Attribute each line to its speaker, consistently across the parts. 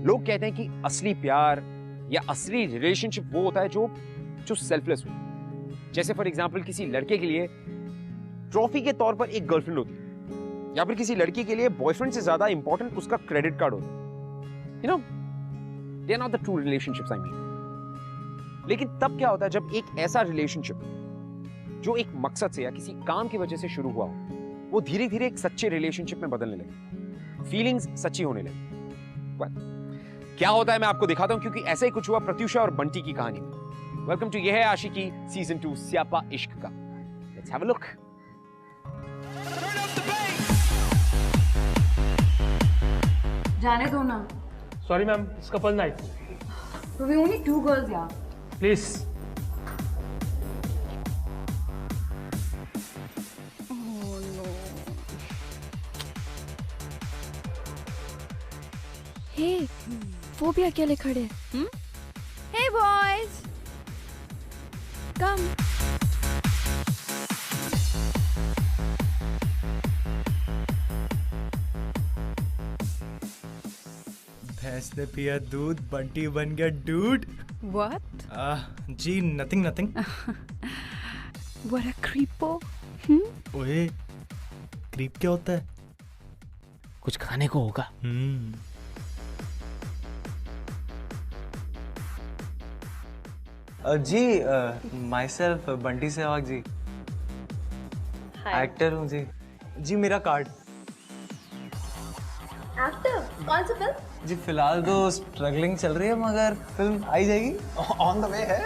Speaker 1: लोग कहते हैं कि असली प्यार या असली रिलेशनशिप वो होता है जो सेल्फलेस हो। जैसे फॉर एग्जांपल किसी लड़के के लिए ट्रॉफी के तौर पर एक गर्लफ्रेंड होती है, या फिर किसी लड़की के लिए बॉयफ्रेंड से ज्यादा इंपॉर्टेंट उसका क्रेडिट कार्ड होता है। You know, they are not the true relationships I mean. लेकिन तब क्या होता है जब एक ऐसा रिलेशनशिप जो एक मकसद से या किसी काम की वजह से शुरू हुआ वो धीरे धीरे एक सच्चे रिलेशनशिप में बदलने लगे, फीलिंग्स सच्ची होने लगी। क्या होता है मैं आपको दिखाता हूं, क्योंकि ऐसा ही कुछ हुआ प्रत्युषा और बंटी की कहानी में। वेलकम टू ये है आशिकी सीजन 2 स्यापा इश्क का। Let's have a look.
Speaker 2: जाने दो ना।
Speaker 3: Sorry ma'am, it's couple night.
Speaker 2: So we only 2 girls यार।
Speaker 3: प्लीज।
Speaker 4: हे, वो भी अकेले खड़े हैं।
Speaker 2: Hey boys,
Speaker 4: कम।
Speaker 5: भैंस ने पिया दूध, बंटी बन गया डूड।
Speaker 4: What?
Speaker 5: जी nothing nothing.
Speaker 4: What a creepo.
Speaker 5: ओए, क्रीप क्या होता है?
Speaker 3: कुछ खाने को होगा।
Speaker 5: जी myself Bunty Sehwag ji, actor हूँ जी। जी मेरा कार्ड।
Speaker 2: एक्टर कौन सा फिल्म?
Speaker 5: जी फिलहाल तो स्ट्रगलिंग चल रही है, मगर फिल्म आई जाएगी, ऑन द वे है।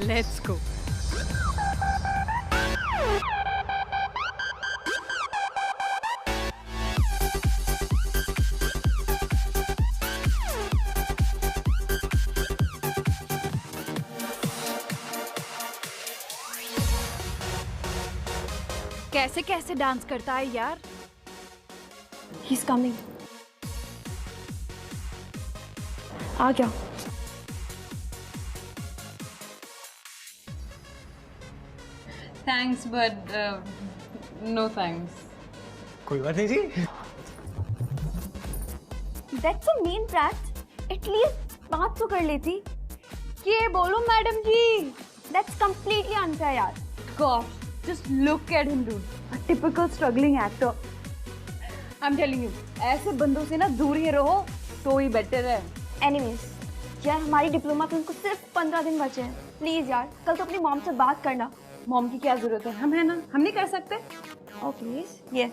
Speaker 4: Let's go. कैसे कैसे डांस करता है यार।
Speaker 2: He's coming. आ गया।
Speaker 6: Thanks, but no thanks.
Speaker 5: कोई बात नहीं जी।
Speaker 2: That's a mean prank. At least 500 कर लेती। ये बोलो madam ji. That's completely unfair यार।
Speaker 6: Gosh, just look at him, dude.
Speaker 2: A typical struggling actor.
Speaker 6: I'm telling you, ऐसे बंदों से ना दूर ही रहो तो ही बेटर है।
Speaker 2: Anyways, यार हमारी डिप्लोमा फिल्म को सिर्फ 15 दिन बचे हैं। प्लीज यार, कल तो अपनी मॉम से बात करना।
Speaker 6: मॉम की क्या जरूरत है, हम है ना, हम नहीं कर सकते।
Speaker 2: Oh please, yes.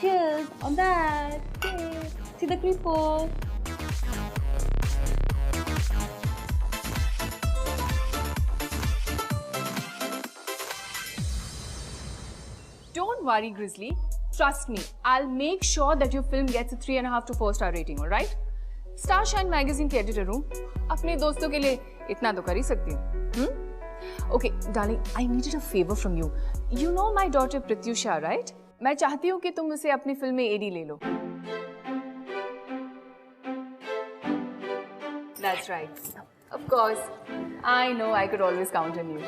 Speaker 6: Cheers on that. Cheers. See the creeper. Don't worry, Grizzly. Trust me, I'll make sure that your film gets a 3.5 to 4 star rating, all right? Starshine magazine की editor हूँ, अपने दोस्तों के लिए इतना तो कर ही सकती हूँ। Okay, darling, I needed a favor from you. You know my daughter Pratyusha, right? मैं चाहती हूँ कि तुम उसे अपनी फिल्म में एडी ले लो। That's right. Of course. I know I could always count on you.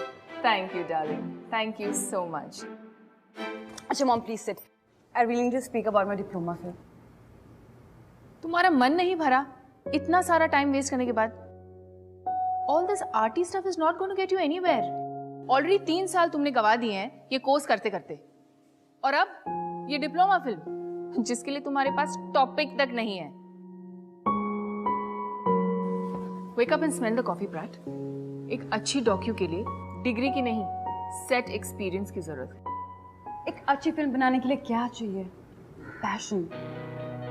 Speaker 6: Thank you, darling. Thank you so much. अच्छा mom, please sit. I really need to speak about my diploma film. तुम्हारा मन नहीं भरा इतना सारा time waste करने के बाद? All this arty stuff is not going to get you anywhere. Already 3 साल तुमने गवा दिए हैं ये कोर्स करते करते, और अब ये डिप्लोमा फिल्म जिसके लिए तुम्हारे पास टॉपिक तक नहीं है। Wake up and smell the coffee, Brat. एक अच्छी डॉक्यू के लिए डिग्री की नहीं, सेट एक्सपीरियंस की जरूरत है। एक अच्छी फिल्म बनाने के लिए क्या चाहिए? Passion,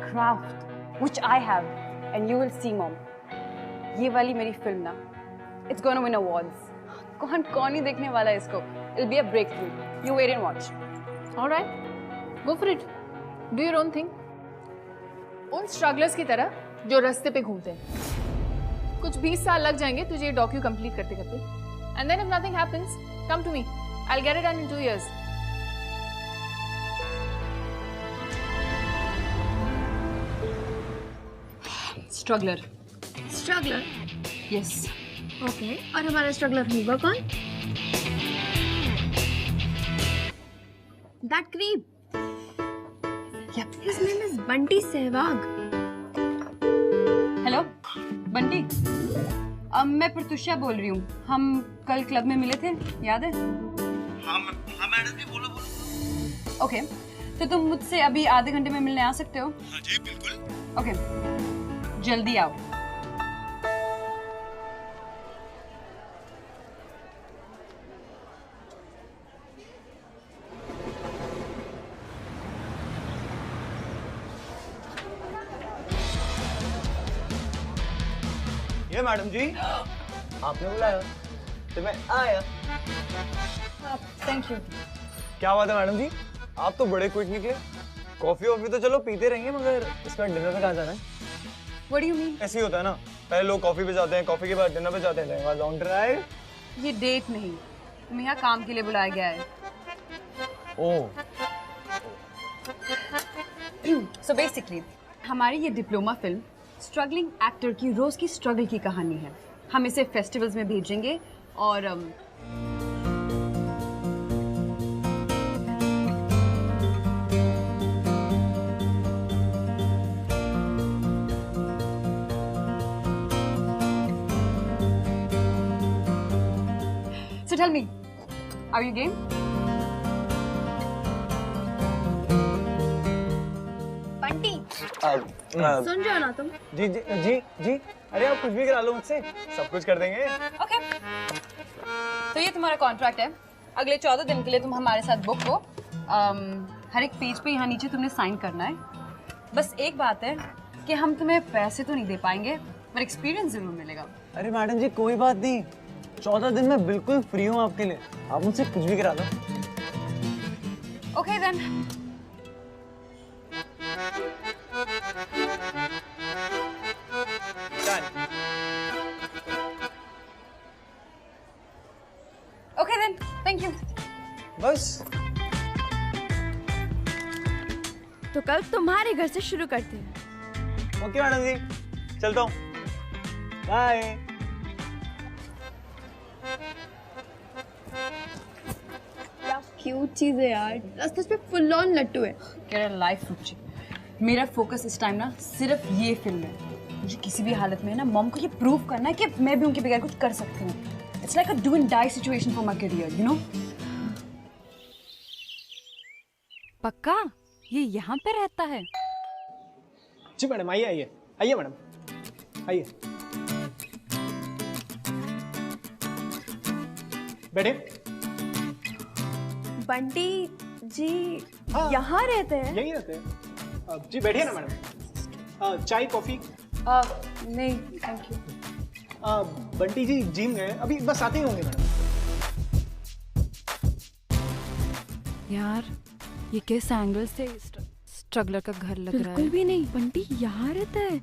Speaker 6: craft, which I have, and you will see, mom. ये वाली मेरी फिल्म ना, it's gonna win awards. कौन ही देखने वाला है इसको? It'll be a breakthrough. You wait and watch. All right, go for it. Do your own thing. उन स्ट्रगलर्स की तरह जो रास्ते पे घूमते हैं। कुछ 20 साल लग जाएंगे तुझे ये डॉक्यू कंप्लीट करते करते। And then if nothing happens, come to me. I'll get it done in 2 years. Struggler.
Speaker 2: Struggler?
Speaker 6: Yes.
Speaker 2: Okay, और हमारा स्ट्रगलर होगा कौन? That creep. Yep. His name is Bunty Sehwag.
Speaker 6: Bunty, मैं प्रत्युषा बोल रही हूँ। हम कल क्लब में मिले थे, याद है?
Speaker 5: हाँ मैडम जी, बोलो बोलो।
Speaker 6: ओके, तो तुम मुझसे अभी आधे घंटे में मिलने आ सकते हो?
Speaker 5: हाँ जी बिल्कुल।
Speaker 6: ओके, जल्दी आओ।
Speaker 5: ये मैडम जी, आपने बुलाया तो मैं आया।
Speaker 6: Thank you.
Speaker 5: क्या बात है मैडम जी, आप तो बड़े क्विक निकले। कॉफी वॉफी तो चलो पीते रहेंगे, मगर इसके बाद डिनर पे कहाँ जाना है?
Speaker 6: What do you mean?
Speaker 5: ऐसे ही होता है ना, पहले लोग कॉफी पे जाते हैं, कॉफी के बाद डिनर पे जाते हैं, लॉन्ग ड्राइव।
Speaker 6: ये डेट नहीं, तुम्हें यहाँ काम के लिए बुलाया गया है।
Speaker 5: ओह,
Speaker 6: सो बेसिकली हमारी ये डिप्लोमा फिल्म स्ट्रगलिंग एक्टर की रोज की स्ट्रगल की कहानी है। हम इसे फेस्टिवल्स में भेजेंगे और So tell me, are you game?
Speaker 2: Bunty सुन रहे हो ना तुम?
Speaker 5: जी जी जी जी, अरे आप कुछ भी करा लो मुझसे, सब कुछ कर देंगे।
Speaker 6: ओके, तो ये तुम्हारा कॉन्ट्रैक्ट है। अगले 14 दिन के लिए तुम हमारे साथ बुक हो। हर एक पेज पे यहाँ नीचे तुमने साइन करना है। बस एक बात है कि हम तुम्हें पैसे तो नहीं दे पाएंगे, पर एक्सपीरियंस जरूर मिलेगा।
Speaker 5: अरे मैडम जी कोई बात नहीं, 14 दिन में बिल्कुल फ्री हूँ आपके लिए, आप मुझसे कुछ भी करा लो।
Speaker 6: Okay then. Okay then, thank you.
Speaker 5: बस
Speaker 4: तो कल तुम्हारे घर से शुरू करते हैं।
Speaker 5: ओके मैडम जी, चलता हूँ, बाय।
Speaker 2: क्या क्यूट चीज है यार, सच में फुल ऑन लट्टू है।
Speaker 6: मेरा लाइफ रुचि, मेरा फोकस इस टाइम ना सिर्फ ये फिल्म है। मुझे किसी भी हालत में ना मॉम को ये प्रूव करना है कि मैं भी उनके बगैर कुछ कर सकती हूँ। It's like a do and die situation for my career, you know.
Speaker 4: पक्का ये यहाँ पे रहता है?
Speaker 3: जी मैडम, आइए आइए आइए मैडम, आइए बैठे।
Speaker 2: बंटी जी
Speaker 3: हाँ।
Speaker 2: यहाँ रहते हैं?
Speaker 3: यहीं रहते हैं जी, बैठिए ना मैडम। चाय कॉफी?
Speaker 6: नहीं thank you.
Speaker 3: Bunty ji gym गए, अभी बस आते ही होंगे मैडम।
Speaker 4: यार ये किस एंगल से स्ट्रगलर का घर लग रहा है? बिल्कुल भी नहीं, बंटी यहाँ रहता है।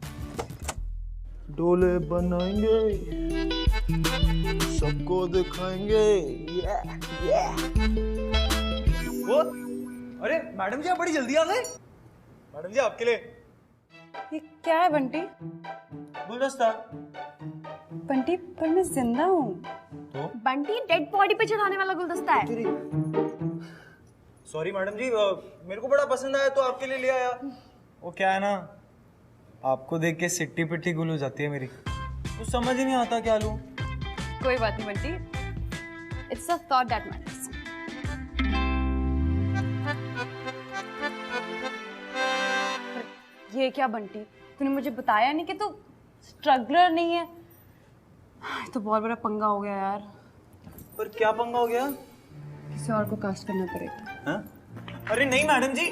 Speaker 5: डोले बनाएंगे, सबको दिखाएंगे। वो, अरे मैडम जी आप बड़ी जल्दी आ गए। मैडम जी आपके लिए
Speaker 6: ये क्या है बंटी?
Speaker 5: गुलदस्ता।
Speaker 6: बंटी पर मैं जिंदा हूँ।
Speaker 5: तो
Speaker 2: बंटी डेड बॉडी पे चढ़ाने वाला गुलदस्ता है।
Speaker 5: सॉरी मैडम जी, मेरे को बड़ा पसंद आया तो आपके लिए ले आया। वो क्या है ना, आपको देख के सिट्टी पिट्टी गुल हो जाती है मेरी, कुछ समझ ही नहीं आता क्या लूं।
Speaker 6: कोई बात नहीं Bunty,
Speaker 2: it's a thought that matters.
Speaker 6: ये क्या बंटी, तूने मुझे बताया नहीं कि तू स्ट्रगलर नहीं है। तो बहुत बड़ा पंगा हो गया यार।
Speaker 5: पर क्या पंगा हो गया?
Speaker 6: किसी और को कास्ट करना पड़ेगा।
Speaker 5: हाँ? अरे नहीं मैडम जी,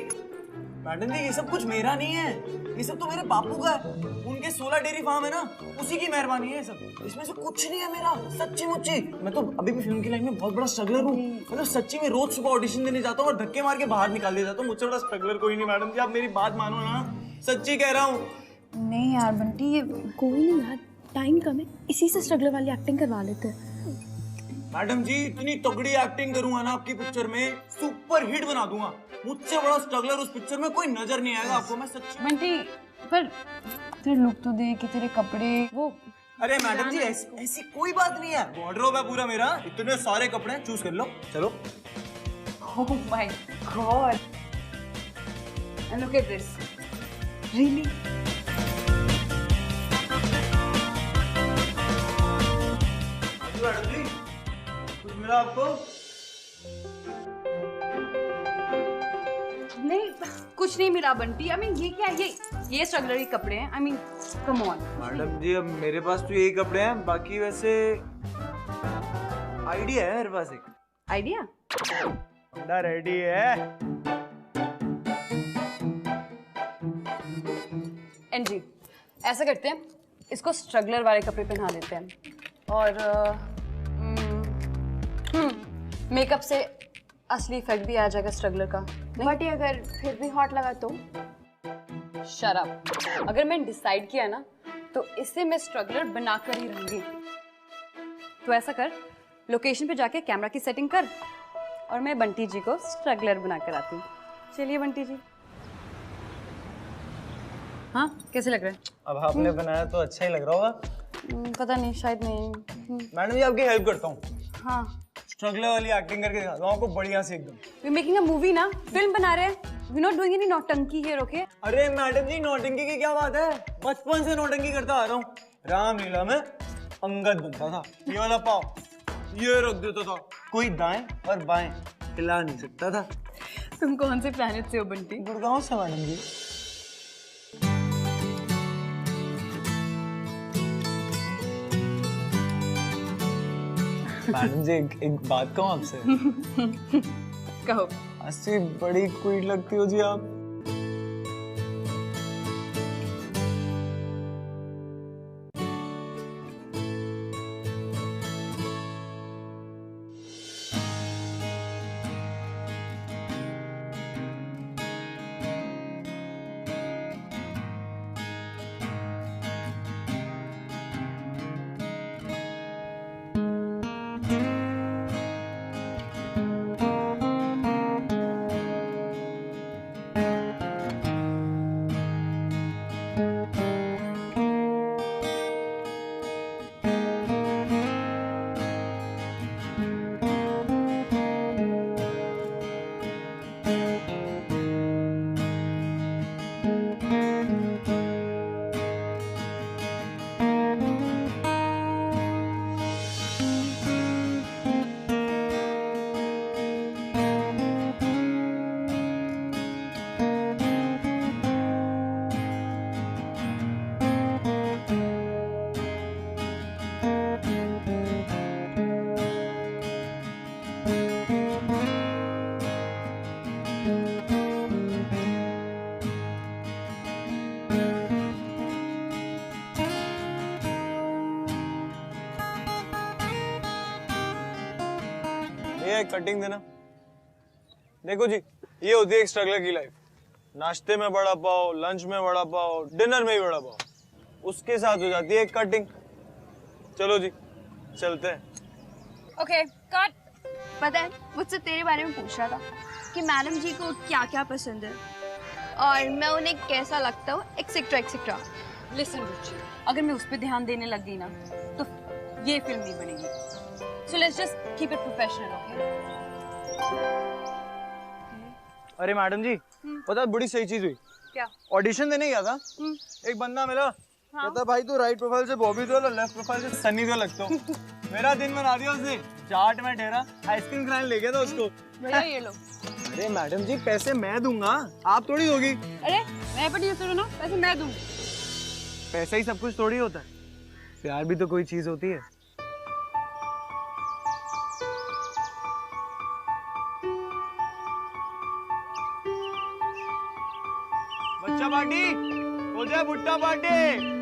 Speaker 5: मैडम जी ये सब कुछ मेरा नहीं है, ये सब तो मेरे बापू का है। उनके 16 डेयरी फार्म है ना, उसी की मेहरबानी है ये सब। इसमें से कुछ नहीं है मेरा, सच्ची मुच्ची। मैं तो अभी भी फिल्म की लाइन में बहुत बड़ा स्ट्रगलर हूँ। मतलब सच्ची में रोज सुबह ऑडिशन देने जाता हूँ और धक्के मार के बाहर निकाल दिया जाता हूँ। मुझसे बड़ा स्ट्रगलर कोई नहीं मैडम जी, आप मेरी बात मानो ना, सच्ची कह रहा हूँ।
Speaker 6: नहीं यार बंटी, ये
Speaker 2: कोई नहीं यार, टाइम कम है, इसी से स्ट्रगलर वाली एक्टिंग करवा लेते हैं।
Speaker 5: मैडम जी इतनी तगड़ी एक्टिंग करूंगा ना आपकी पिक्चर में, सुपर हिट बना दूंगा। मुझसे बड़ा स्ट्रगलर उस पिक्चर में कोई नजर नहीं आएगा आपको, मैं सच्ची।
Speaker 6: बंटी पर तेरे लुक तो देख, तेरे कपड़े वो।
Speaker 5: अरे मैडम जी ऐसी कोई बात नहीं है, वार्डरोब है पूरा मेरा, इतने सारे कपड़े चूज कर लो। चलो।
Speaker 6: Oh my God! And look at this. Really?
Speaker 5: मिला आपको?
Speaker 6: नहीं, कुछ नहीं मिला बंटी। आई मीन ये क्या है? ये स्ट्रगलर के कपड़े हैं। I mean come on.
Speaker 5: Madam जी अब मेरे पास तो यही कपड़े हैं, बाकी वैसे आइडिया है मेरे पास एक।
Speaker 6: आइडिया?
Speaker 5: बड़ा रेडी है।
Speaker 6: एनजी, ऐसा करते हैं, इसको स्ट्रगलर वाले कपड़े पहना देते हैं और मेकअप से असली इफेक्ट भी आ जाएगा स्ट्रगलर का।
Speaker 2: बट ये अगर फिर भी हॉट लगा तो?
Speaker 6: Shut up. अगर मैंने डिसाइड किया ना तो इससे मैं स्ट्रगलर बनाकर ही रहूंगी। तो ऐसा कर, लोकेशन पे जाके कैमरा की सेटिंग कर और मैं बंटी जी को स्ट्रगलर बनाकर आती हूँ। चलिए बंटी जी। हाँ, कैसे लग रहा है?
Speaker 5: अब आपने बनाया तो अच्छा ही लग रहा होगा।
Speaker 6: पता नहीं, शायद नहीं।
Speaker 5: मैडम जी आपकी हेल्प करता हूँ।
Speaker 6: हाँ,
Speaker 5: स्ट्रगलर वाली एक्टिंग करके दिखाता हूँ आपको बढ़िया से एकदम।
Speaker 6: वी मेकिंग अ मूवी ना, फिल्म बना रहे हैं। वी नॉट डूइंग एनी नौटंकी हियर, ओके?
Speaker 5: अरे मैडम जी नौटंकी की क्या बात है, बचपन से नौटंकी करता आ रहा हूँ। रामलीला में अंगद बनता था, ये वाला पाव ये रख देता था, कोई दाएं और बाएं हिला नहीं सकता था।
Speaker 6: तुम कौन से प्लेनेट से हो बंटी?
Speaker 5: गुड़गांव से मैडम जी। मैडम जी एक बात कहूँ आपसे?
Speaker 6: कहो।
Speaker 5: आज से बड़ी क्वीट लगती हो जी आप। ये कटिंग देना। देखो जी, ये होती है एक स्ट्रगलर की लाइफ। नाश्ते में बड़ा पाव, लंच में बड़ा पाव, डिनर में भी बड़ा पाव, उसके साथ हो जाती है एक कटिंग। चलो जी चलते हैं।
Speaker 6: Okay, cut.
Speaker 2: पता है, मुझसे तेरे बारे में पूछ रहा था कि मैडम जी को क्या क्या पसंद है और मैं उन्हें कैसा लगता हूँ, एक्सेट्रा एक्सेट्रा।
Speaker 6: लिसन रुचि, अगर मैं उस पर ध्यान देने लग गई ना तो ये फिल्म नहीं बनेगी। So let's just keep it professional, okay?
Speaker 5: अरे मैडम जी, पता है बड़ी सही चीज हुई।
Speaker 6: क्या?
Speaker 5: ऑडिशन देने गया था, एक बंदा मिला। कहता भाई तू राइट प्रोफाइल से बॉबी देओल और लेफ्ट प्रोफाइल से सनी देओल लगता हूँ। मेरा दिन बना दिया उसने। चाट में ठहरा, आइसक्रीम खाने ले गया था उसको।
Speaker 6: भैया ये लो।
Speaker 5: अरे मैडम जी पैसे मैं दूंगा, आप थोड़ी दोगी।
Speaker 6: अरे मैं प्रोड्यूसर हूँ ना, पैसे मैं दूँ।
Speaker 5: पैसा ही सब कुछ थोड़ी होता है, प्यार भी तो कोई चीज होती है। बच्चा पार्टी हो जाए, भुट्टा party.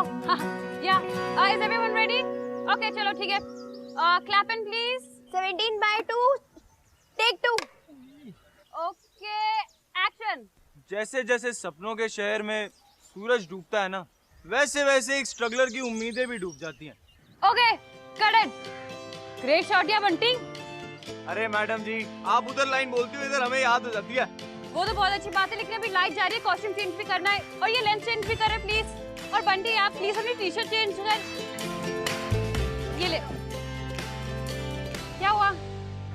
Speaker 2: Oh, yeah. Is everyone ready? Okay, चलो ठीक है. Clap in please. 17/2. Take 2. Okay, action.
Speaker 5: जैसे जैसे सपनों के शहर में सूरज डूबता है ना, वैसे वैसे एक स्ट्रगलर की उम्मीदें भी डूब जाती हैं।
Speaker 2: Okay, cut it. Great shot या बंटी.
Speaker 5: अरे मैडम जी, आप उधर लाइन बोलती हो, इधर हमें याद हो जाती है।
Speaker 2: वो तो बहुत अच्छी बात है, लेकिन अभी लाइट जा रही है, कॉस्ट्यूम चेंज भी करना है और ये लेंस चेंज भी करें प्लीज। और बंटी आप प्लीज अपनी टी शर्ट चेंज कर। ये ले। क्या हुआ?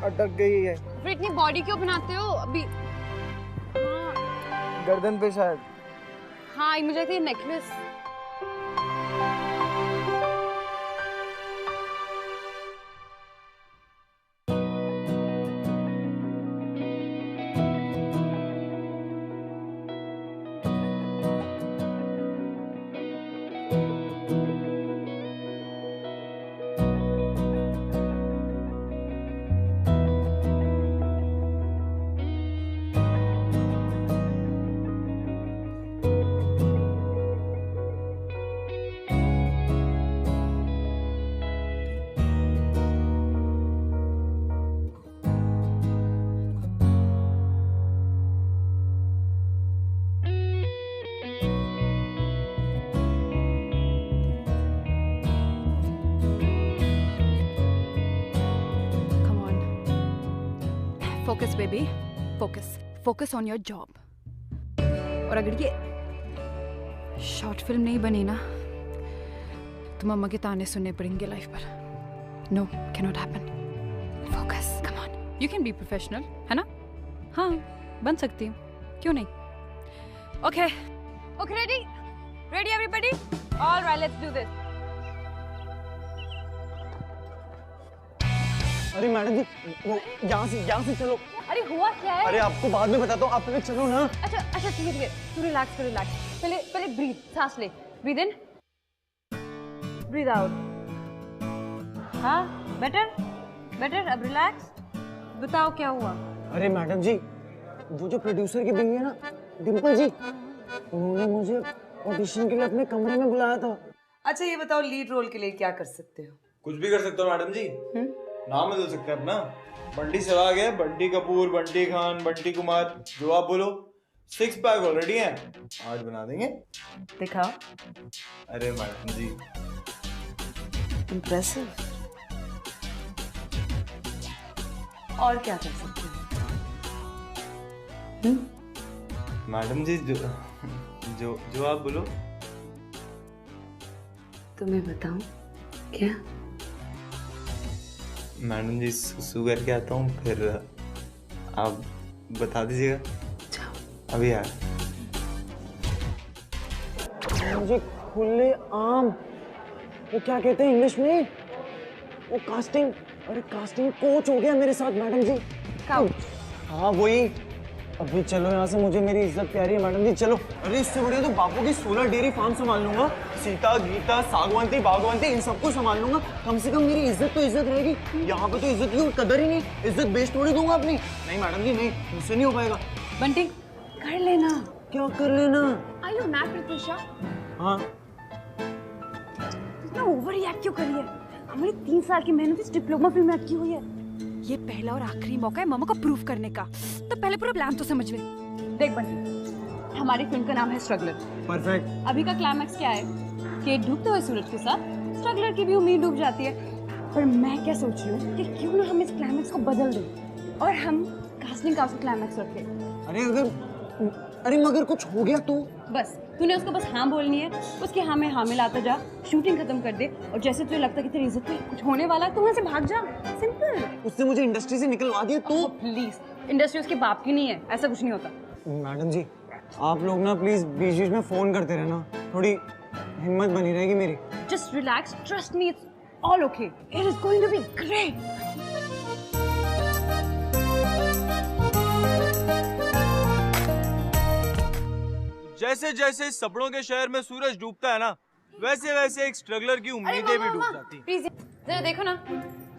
Speaker 5: अटक गई है
Speaker 2: फिर इतनी बॉडी क्यों बनाते हो अभी?
Speaker 5: गर्दन पे शायद।
Speaker 2: हाँ, मुझे लगती है necklace.
Speaker 4: Focus baby, focus on your job. और अगर ये शॉर्ट फिल्म नहीं बनी ना तो मम्मा के ताने सुनने पड़ेंगे लाइफ पर। No, can not happen. Focus, come on, you can be professional, है ना? हाँ, बन सकती हूँ, क्यों नहीं? Okay
Speaker 2: ready everybody? Alright, let's do this.
Speaker 3: अरे मैडम जी, वो यहाँ से चलो।
Speaker 2: अरे हुआ क्या है?
Speaker 3: अरे आपको बाद में बताता हूँ, आप पहले चलो ना।
Speaker 2: अच्छा ठीक है, तू रिलैक्स कर, पहले ब्रीथ, सांस ले, ब्रीथ इन, ब्रीथ आउट। हाँ, बेटर, अब रिलैक्स। बताओ क्या हुआ?
Speaker 3: अरे मैडम जी, वो जो प्रोड्यूसर की बीवी है ना, डिम्पल जी, उन्होंने मुझे ऑडिशन के लिए अपने कमरे में बुलाया था।
Speaker 7: अच्छा ये बताओ, लीड रोल के लिए क्या कर सकते हो?
Speaker 5: कुछ भी कर सकते हो मैडम जी। नाम बदल सकते हैं अपना। बंटी सहवाग है, बंटी कपूर, बंटी खान, बंटी कुमार, जो आप बोलो। 6 पैक ऑलरेडी है, 8 बना देंगे।
Speaker 7: दिखाओ।
Speaker 5: अरे मैडम जी,
Speaker 7: इम्प्रेसिव। और क्या कर सकते हो?
Speaker 5: मैडम जी, जो आप बोलो।
Speaker 7: तुम्हें बताऊं क्या?
Speaker 5: मैडम जी, शुगर के आता हूँ, फिर आप बता दीजिएगा।
Speaker 7: जाओ।
Speaker 5: अभी यार
Speaker 3: मुझे खुले आम, वो क्या कहते हैं इंग्लिश में, वो कास्टिंग, अरे कास्टिंग कोच हो गया मेरे साथ मैडम जी। हाँ वही। अभी चलो यहाँ से, मुझे मेरी इज्जत प्यारी है मैडम जी, चलो। अरे इससे बढ़िया तो बापू की 16 डेयरी फार्म संभाल लूंगा। सीता, गीता, सागवंती, बागवंती, इन सबको संभाल लूंगा। कम से कम मेरी इज्जत तो इज्जत रहेगी। यहाँ पे तो इज्जत की कदर ही नहीं, इज्जत बेच थोड़ी दूंगा अपनी। नहीं मैडम जी, नहीं, मुझसे नहीं हो पाएगा।
Speaker 2: बंटी, कर लेना।
Speaker 3: क्या कर लेना?
Speaker 2: Are you mad, Pratusha?
Speaker 3: हाँ,
Speaker 2: इतना ओवर रिएक्ट क्यों करी है? हमारी 3 साल की मेहनत इस डिप्लोमा फिल्म में अटकी हुई है।
Speaker 4: ये पहला और आखिरी मौका है मम्मा को प्रूव करने का, तो पहले पूरा प्लान तो समझ ले।
Speaker 6: देख बंटी, हमारी फिल्म का नाम है स्ट्रगलर।
Speaker 3: परफेक्ट।
Speaker 6: अभी का क्लाइमैक्स क्या है कि डूबते हुए सूरज के साथ स्ट्रगलर की भी उम्मीद डूब जाती है। पर मैं क्या सोच रही हूँ कि क्यों ना हम इस क्लाइमैक्स को बदल दें और हम कास्टिंग का क्लाइमैक्स रखें।
Speaker 3: अरे मगर कुछ हो गया तो?
Speaker 6: बस तूने उसको बस हाँ बोलनी है, उसके हाँ में हाँ मिलाता जा, शूटिंग खत्म कर दे, और जैसे तुझे लगता है कि तेरी इज्जत पे कुछ होने वाला है तो वहाँ से भाग जा। सिंपल।
Speaker 3: उसने मुझे इंडस्ट्री से निकलवा दिया तो?
Speaker 6: प्लीज, इंडस्ट्री उसके बाप की नहीं है, ऐसा कुछ नहीं होता।
Speaker 3: मैडम जी, आप लोग ना प्लीज बीच बीच में फोन करते रहना, थोड़ी हिम्मत बनी रहेगी मेरी।
Speaker 6: Just relax, trust me, it's all okay, it is going to be great.
Speaker 5: जैसे जैसे सपनों के शहर में सूरज डूबता है ना, वैसे वैसे एक स्ट्रगलर की उम्मीदें भी डूब जाती हैं।
Speaker 6: प्लीज जरा देखो ना,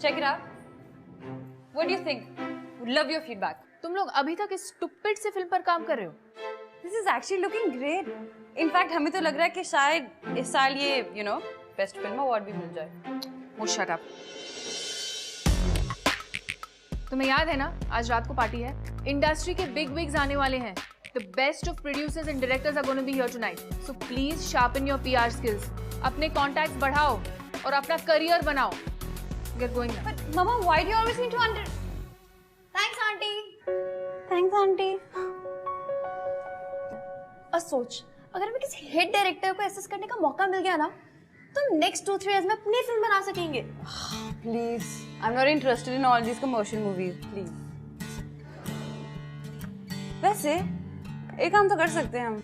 Speaker 6: check it out, what do you think, would love your feedback. तुम लोग अभी तक इस स्टूपिड से फिल्म पर काम कर रहे हो,
Speaker 2: This is actually looking great. In fact, हमें तो लग रहा है कि शायद इस साल ये बेस्ट फिल्म अवार्ड भी मिल जाए।
Speaker 6: Oh, shut up. तुम्हें याद है ना, आज रात को पार्टी है। इंडस्ट्री के बिग विग्स आने वाले हैं। The best of producers and directors are going to be here tonight. So please sharpen your PR skills. अपने contacts बढ़ाओ और अपना career बनाओ। Get going now.
Speaker 2: But Mama, why do you always need to Thanks, Auntie. Thanks, Auntie.
Speaker 8: सोच, अगर हमें किसी hit director को असिस्ट करने का मौका मिल गया ना, तो हम नेक्स्ट 2-3 इयर्स में अपनी फिल्म बना सकेंगे।
Speaker 2: Please, I'm not interested in all these commercial movies. Please. वैसे एक काम तो कर सकते हैं हम।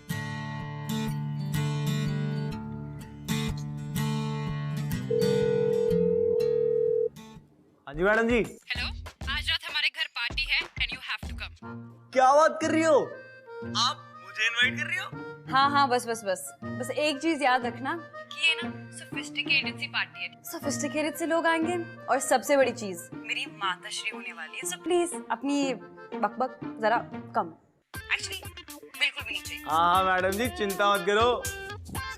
Speaker 5: हाँ जी मैडम जी।
Speaker 4: हेलो, आज रात हमारे घर पार्टी है and you have to come.
Speaker 5: क्या बात कर रही हो आप? मुझे इनवाइट कर रही हो?
Speaker 2: हाँ, बस एक चीज याद रखना
Speaker 4: कि ये ना सोफिस्टिकेटेड सी पार्टी है।
Speaker 2: सोफिस्टिकेटेड से लोग आएंगे और सबसे बड़ी चीज मेरी माताश्री होने वाली है, सो प्लीज अपनी बकबक जरा कम। एक्चुअली बिल्कुल भी नहीं चाहिए।
Speaker 5: हाँ मैडम जी, चिंता मत करो,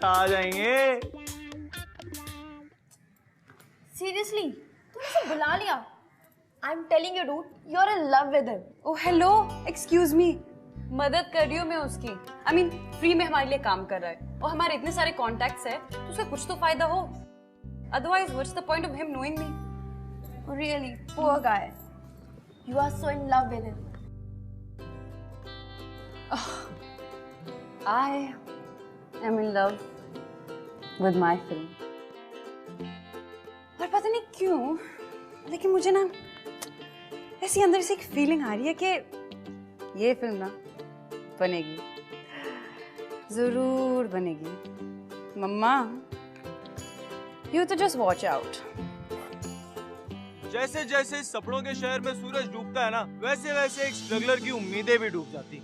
Speaker 5: आ जाएंगे।
Speaker 8: सीरियसली, तुमने उसे बुला लिया? I am telling you dude, you are in love with him.
Speaker 2: Oh hello, excuse me, मदद कर रही हूँ मैं उसकी। I mean, फ्री में हमारे लिए काम कर रहा है और हमारे इतने सारे कॉन्टैक्ट्स है तो उसका कुछ तो फायदा हो। Otherwise, what's the point of him knowing me?
Speaker 8: Really, poor guy. You are so in love with him.
Speaker 2: I am in love with my film. और पता नहीं क्यों, लेकिन मुझे ना ऐसी अंदर से एक फीलिंग आ रही है कि ये फिल्म ना बनेगी, जरूर बनेगी। मम्मा, you तो just watch out.
Speaker 5: जैसे जैसे सपनों के शहर में सूरज डूबता है ना, वैसे वैसे एक स्ट्रगलर की उम्मीदें भी डूब जाती।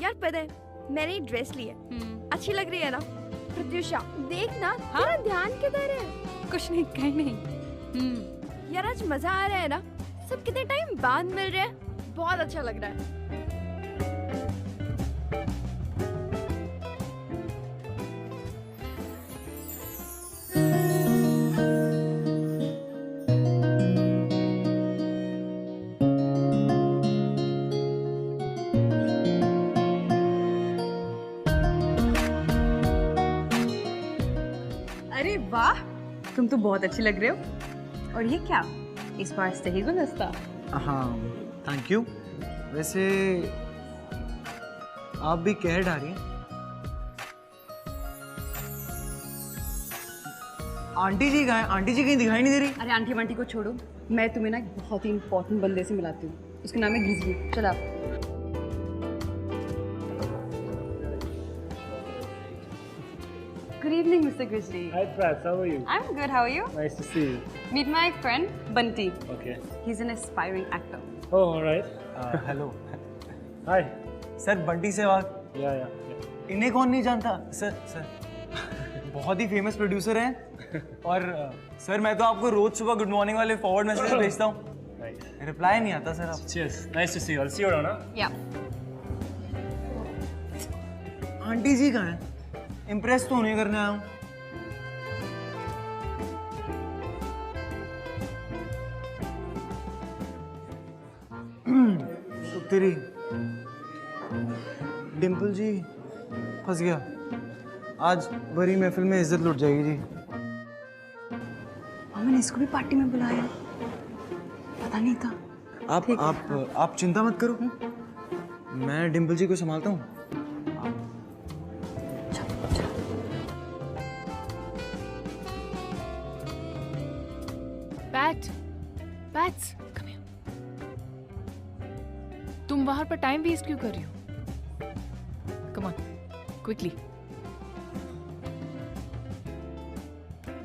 Speaker 9: यार पता है, मैंने एक ड्रेस ली है, अच्छी लग रही है ना? प्रत्युषा देख ना, तेरा ध्यान किधर है?
Speaker 4: कुछ नहीं, कहीं नहीं।
Speaker 9: यार आज मजा आ रहा है ना? सब कितने टाइम बाद मिल रहे हैं, बहुत अच्छा लग रहा है।
Speaker 2: अरे वाह, तुम तो बहुत अच्छी लग रहे हो। और ये क्या, इस बार सही गुलदस्ता?
Speaker 3: हाँ थैंक यू। वैसे आप भी कह डाली। आंटी जी कहाँ हैं? आंटी जी कहीं दिखाई नहीं दे रही।
Speaker 2: अरे आंटी वांटी को छोड़ो, मैं तुम्हें ना एक बहुत ही इंपॉर्टेंट बंदे से मिलाती हूँ। उसका नाम है गिजली। चल आप। Good evening, Mr. Grizzly.
Speaker 10: Hi, Prats. How are you?
Speaker 2: I'm good. How are you?
Speaker 10: Nice to see you.
Speaker 2: Meet my friend Bunty.
Speaker 10: Okay.
Speaker 2: He's an aspiring actor.
Speaker 10: Oh, all right.
Speaker 3: Hello
Speaker 10: Hi.
Speaker 3: Sir, Bunty Sehwag.
Speaker 10: Yeah, yeah.
Speaker 3: इन्हें कौन नहीं जानता? Sir बहुत ही famous producer हैं। और sir मैं तो आपको रोज सुबह गुड मॉर्निंग वाले फॉरवर्ड मैसेज भेजता हूँ,
Speaker 10: Nice.
Speaker 3: रिप्लाई नहीं आता सर आप।
Speaker 10: Cheers. Nice to see you. I'll see you around, huh?
Speaker 2: Yeah.
Speaker 3: Aunty जी कहाँ हैं? इम्प्रेस तो नहीं करने आया हूँ। तो तेरी डिम्पल जी फंस गया। आज बड़ी महफिल में इज्जत लुट जाएगी जी।
Speaker 2: मैंने इसको भी पार्टी में बुलाया, पता नहीं था।
Speaker 3: आप चिंता मत करो, मैं डिम्पल जी को संभालता हूँ।
Speaker 6: PAT, pets, come here. तुम बाहर पर टाइम वेस्ट क्यों कर रही हो? Come on, quickly.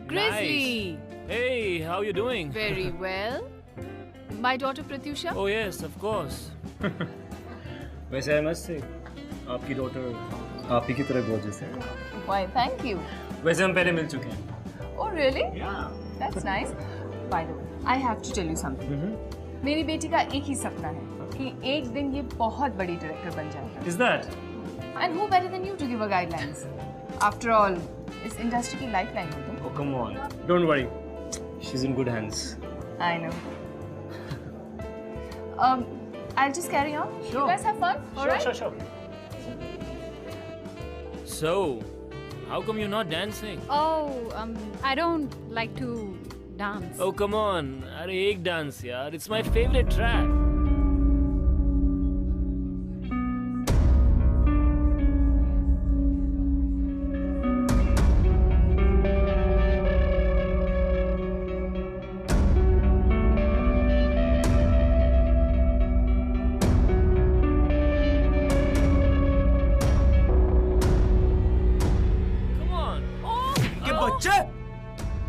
Speaker 6: Grizzly.
Speaker 11: Hey, how you doing?
Speaker 6: Very well. My daughter Pratyusha.
Speaker 11: Oh yes, of course.
Speaker 10: वैसे I must say, आपकी डॉटर आप ही की तरह gorgeous है।
Speaker 6: Why? Thank you.
Speaker 10: वैसे हम पहले मिल चुके हैं।
Speaker 6: Oh really? Yeah. That's nice. By the way, I have to tell you something. मेरी बेटी का एक ही सपना है कि एक दिन ये बहुत बड़ी डायरेक्टर बन जाएगा।
Speaker 10: Is that?
Speaker 6: And who better than you to give her guidelines? After all, इस इंडस्ट्री की लाइफलाइन हो तुम।
Speaker 10: Oh come on, don't worry. She's in good hands.
Speaker 6: I know. I'll just carry on.
Speaker 10: Sure.
Speaker 6: You guys have fun. All right?
Speaker 10: Sure.
Speaker 11: So, how come you're not dancing?
Speaker 4: Oh, I don't like to dance.
Speaker 11: Oh come on, अरे एक dance यार. It's my favorite track.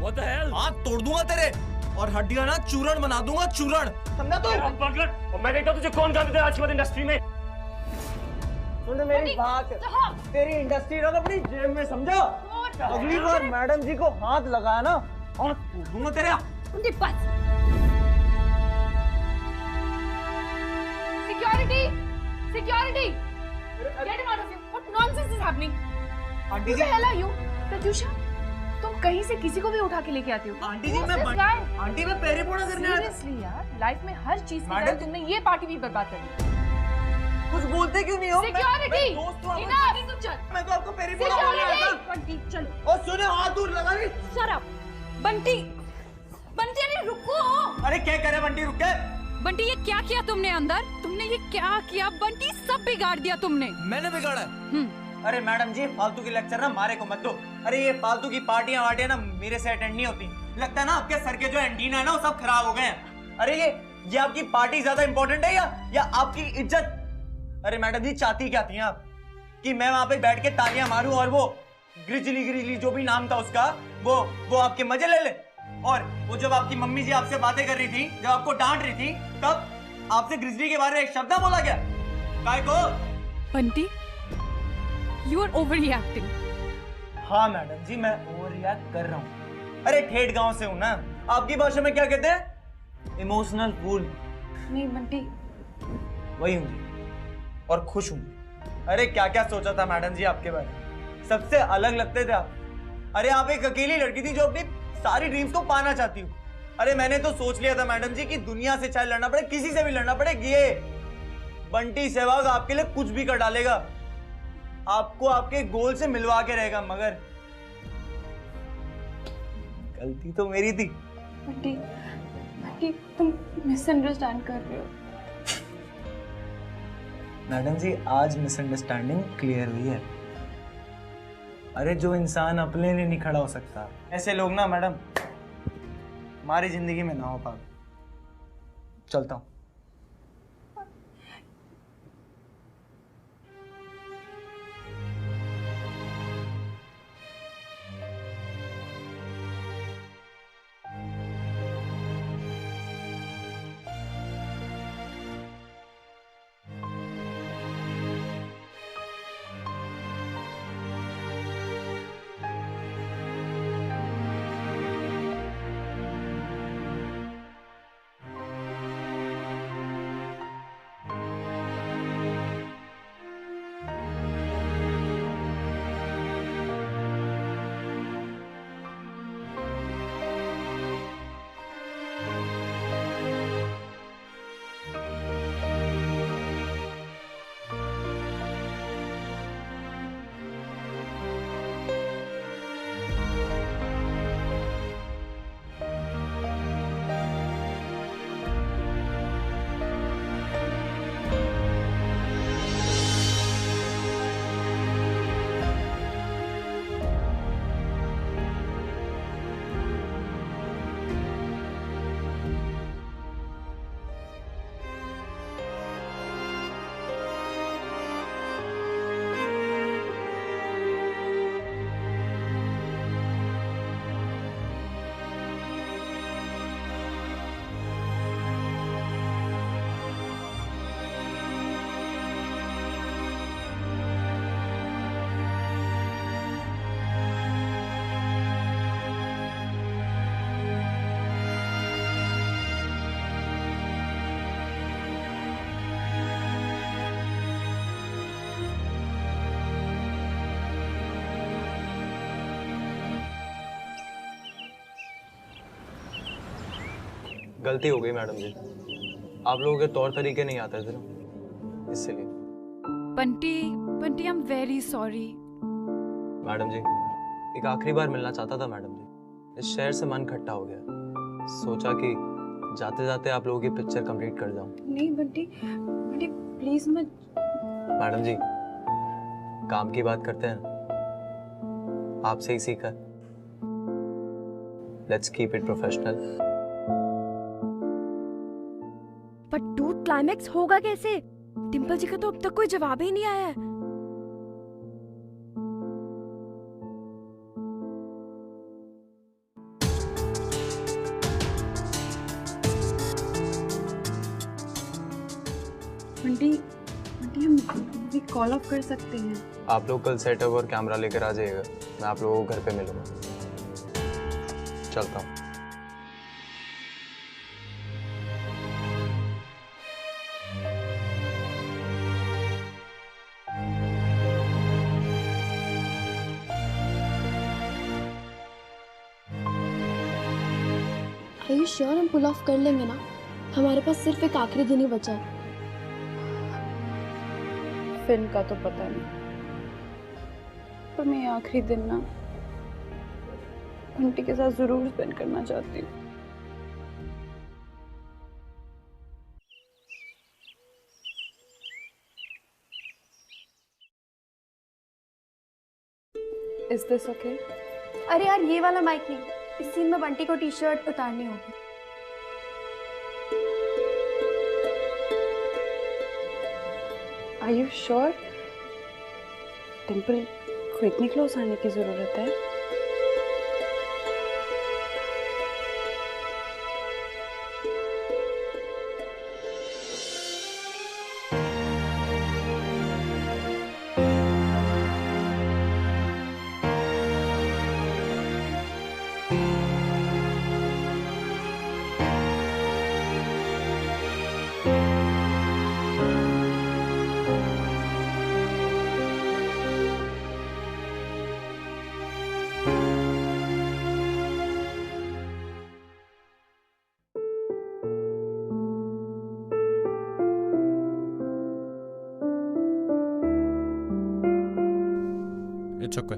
Speaker 11: What the hell?
Speaker 5: हाथ तोड़ दूंगा तेरे और हड्डियां ना चूरण बना दूंगा, चूरण। समझा तू?
Speaker 10: और मैं देखता हूँ तुझे कौन काम देता है आज के बाद इंडस्ट्री में।
Speaker 5: सुन मेरी बात, तेरी इंडस्ट्री रख अपनी जेब में, समझा? अगली बार मैडम जी को हाथ लगाया ना और तोड़ दूंगा तेरे।
Speaker 6: Security! Security! Get him out of here! What nonsense is happening?
Speaker 5: Aunty
Speaker 6: Who
Speaker 5: ji,
Speaker 6: the hell are you? Pratyusha, तुम कहीं से किसी को भी उठा के लेके आती हो।
Speaker 5: आंटी जी मैं आंटी मैं पैरी पोड़ा करने आया था।
Speaker 6: Seriously यार, लाइफ में हर चीज की तरह तुमने ये पार्टी भी बर्बाद कर दी।
Speaker 5: कुछ बोलते क्यों नहीं हो?
Speaker 6: Security!
Speaker 5: मैं दोस्त हूँ आपका।
Speaker 6: Enough! चल।
Speaker 5: मैं तो आपको पैरी पोड़ा करने आया था।
Speaker 6: बंटी, चलो।
Speaker 5: और सुने हाथ दूर लगा ली।
Speaker 6: Shut up! बंटी! बंटी अरे रुको!
Speaker 5: अरे क्या करे बंटी, रुक के।
Speaker 4: बंटी ये क्या किया तुमने अंदर? तुमने ये क्या किया? बंटी सब बिगाड़ दिया तुमने।
Speaker 5: मैंने बिगाड़ा? अरे मैडम जी फालतू की लेक्चर ना मारे को मत दो। अरे ये फालतू की पार्टियां वार्टियां ना मेरे से अटेंड नहीं होती। लगता है ना आपके सर के जो एंटीना है ना वो सब खराब हो गए हैं। अरे ये आपकी पार्टी ज्यादा इंपॉर्टेंट है या आपकी इज्जत? अरे मैडम जी चाहती क्या थी आप कि मैं वहां पे बैठ के तालियां मारूं और वो ग्रिजली जो भी नाम था उसका वो आपके मजे ले ले? और वो जब आपकी मम्मी जी आपसे बातें कर रही थी, जब आपको डांट रही थी, तब आपसे ग्रिजली के बारे में एक शब्द ना बोला गया? काय को?
Speaker 4: Bunty You are overreacting.
Speaker 5: हाँ मैडम जी मैं ओवर रिएक्ट कर रहा हूँ। अरे ठेठ गांव से हूँ ना, आपकी भाषा में क्या कहते हैं? Emotional fool.
Speaker 6: नहीं बंटी,
Speaker 5: वही हूँ जी, और खुश हूँ। अरे क्या क्या सोचा था मैडम जी आपके बारे में, सबसे अलग लगते थे आप। अरे आप एक अकेली लड़की थी जो अपनी सारी ड्रीम्स को पाना चाहती हूँ। अरे मैंने तो सोच लिया था मैडम जी कि दुनिया से चाहे लड़ना पड़े, किसी से भी लड़ना पड़े, ये बंटी सहवाग आपके लिए कुछ भी कर डालेगा, आपको आपके गोल से मिलवा के रहेगा। मगर गलती तो मेरी थी।
Speaker 6: बंटी तुम मिसअंडरस्टैंड कर रहे हो।
Speaker 5: मैडम जी आज मिसअंडरस्टैंडिंग क्लियर हुई है। अरे जो इंसान अपने लिए नहीं खड़ा हो सकता, ऐसे लोग ना मैडम हमारी जिंदगी में ना हो पाए। चलता हूं। गलती हो गई मैडम जी, आप लोगों के तौर तरीके नहीं आते थे ना, इसलिए।
Speaker 4: Bunty Bunty I am very sorry.
Speaker 5: Madam जी एक आखिरी बार मिलना चाहता था मैडम जी, इस शहर से मन खट्टा हो गया, सोचा कि जाते जाते आप लोगों की पिक्चर कंप्लीट कर जाऊं।
Speaker 4: नहीं बंटी बंटी प्लीज मत।
Speaker 5: मैडम जी काम की बात करते हैं, आपसे ही सीखा, लेट्स कीप इट प्रोफेशनल।
Speaker 9: पर डूड क्लाइमैक्स होगा कैसे? डिम्पल जी का तो अब तक कोई जवाब ही नहीं आया है।
Speaker 4: बंटी बंटी हम भी कॉल ऑफ कर सकते हैं।
Speaker 5: आप लोग कल सेटअप और कैमरा लेकर आ जाइएगा, मैं आप लोगों को घर पे मिलूंगा। चलता हूँ।
Speaker 8: Are you sure हम पुल ऑफ कर लेंगे ना? हमारे पास सिर्फ एक आखिरी दिन ही बचा है।
Speaker 4: फिल्म का तो पता नहीं, पर मैं ये आखिरी दिन ना बंटी के साथ जरूर स्पेंड करना चाहती हूँ। Is this okay?
Speaker 8: अरे यार ये वाला माइक नहीं, इस सीन में बंटी को टी शर्ट उतारनी होगी।
Speaker 4: Are you sure? डिम्पल को इतनी क्लोज आने की जरूरत है?
Speaker 12: It's okay.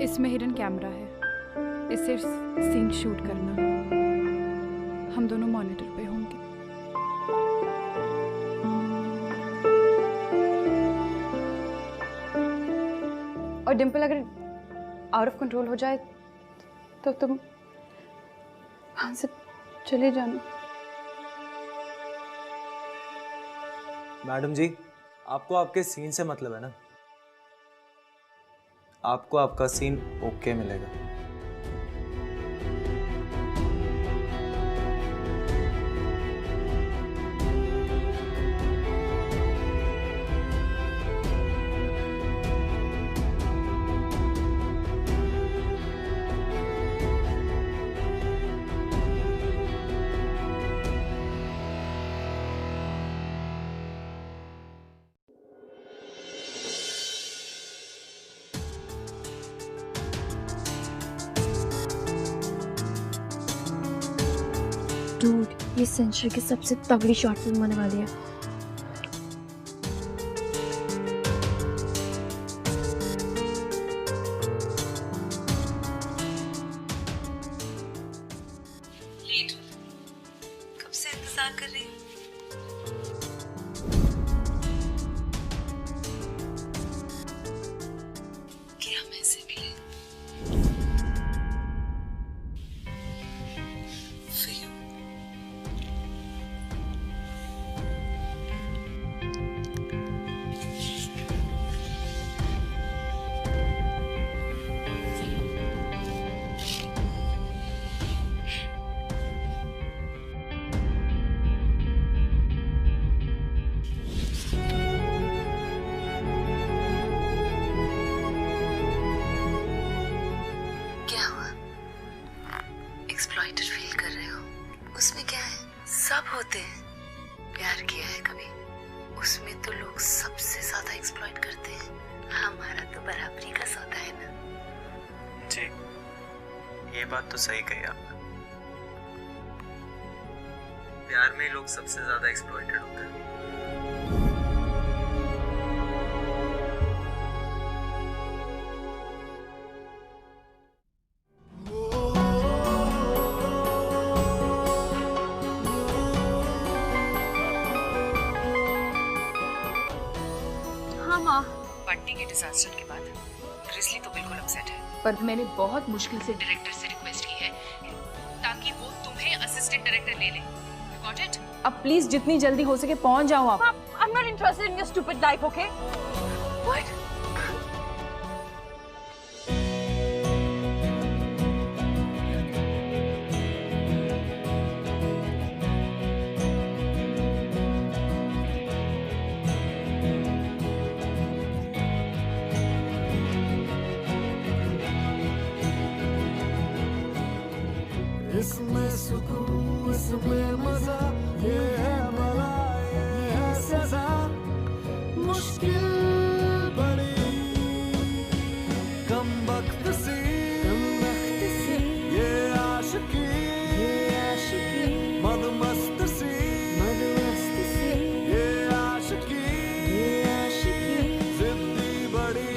Speaker 4: इसमें हिडन कैमरा है, इससे सीन शूट करना। हम दोनों मॉनिटर पे होंगे। और डिम्पल अगर आउट ऑफ कंट्रोल हो जाए तो तुम वहां से चले जाना।
Speaker 5: मैडम जी आपको आपके सीन से मतलब है ना, आपको आपका सीन ओके मिलेगा।
Speaker 8: डूड ये सेंचुरी की सबसे तगड़ी शॉर्ट फिल्म होने वाली है।
Speaker 7: कब से इंतजार कर रही हूँ। कि हम ऐसे मिले। For you.
Speaker 5: ये बात तो सही कही आपने। प्यार में लोग सबसे ज्यादा एक्सप्लॉइटेड होते हैं।
Speaker 4: बंटी के डिजास्टर के बाद ग्रिजली तो बिल्कुल अपसेट है,
Speaker 6: पर मैंने बहुत मुश्किल से
Speaker 4: डायरेक्टर से रिक्वेस्ट की है ताकि वो तुम्हें असिस्टेंट डायरेक्टर ले ले। Got it?
Speaker 6: अब प्लीज जितनी जल्दी हो सके पहुंच जाओ आप।
Speaker 2: I am not interested in your stupid life, okay?
Speaker 6: What?
Speaker 13: इसमें सुकून, इसमें मजा, ये है भला, ये है सजा, मुश्किल बड़ी कम वक्त सी, ये आशिकी, मद मस्त सी, ये आशिकी, जिद्दी बड़ी,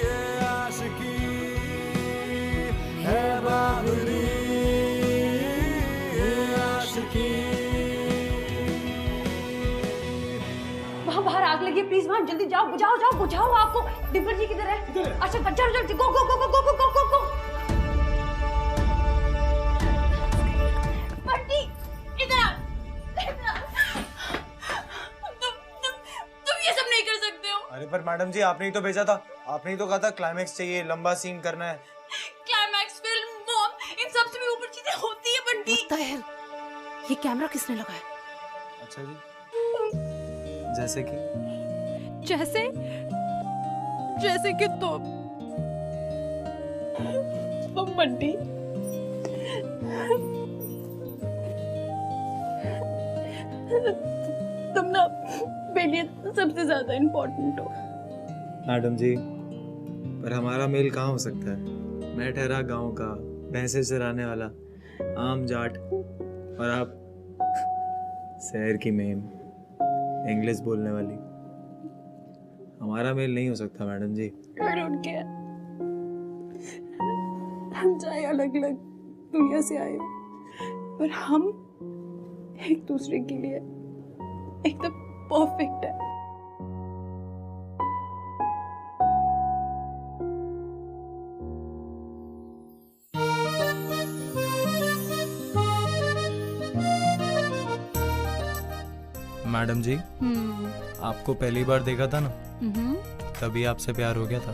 Speaker 13: ये आशिकी है बाबरी,
Speaker 2: वहाँ बाहर आग लगी है, प्लीज वहाँ जल्दी जाओ, बुझाओ, जाओ बुझाओ। आपको डिम्पल जी किधर है? अच्छा चलो जल्दी, गो गो गो गो गो गो गो गो। बंटी इधर आ, तुम ये सब नहीं कर सकते हो।
Speaker 5: अरे पर मैडम जी आपने ही तो भेजा था, आपने ही तो कहा था क्लाइमैक्स चाहिए, लंबा सीन करना है।
Speaker 2: क्लाइमैक्स, फिल्म, बॉम्ब, इन सब से भी ऊपर चीजें होती है बंटी।
Speaker 4: ये कैमरा किसने लगाया?
Speaker 5: अच्छा जी, जैसे कि
Speaker 4: जैसे कि
Speaker 6: तुम बंटी तुम ना मेरे लिए सबसे ज्यादा इम्पोर्टेंट हो।
Speaker 5: मैडम जी, पर हमारा मेल कहाँ हो सकता है? मैं ठहरा गांव का, भैंसे चराने वाला आम जाट, और आप शहर की मेम, इंग्लिश बोलने वाली। हमारा मेल नहीं हो सकता madam ji.
Speaker 6: I don't care. हम चाहे अलग अलग दुनिया से आए हो, पर हम एक दूसरे के लिए एकदम परफेक्ट है।
Speaker 12: मैडम जी, आपको पहली बार देखा था ना, तभी आपसे प्यार हो गया था।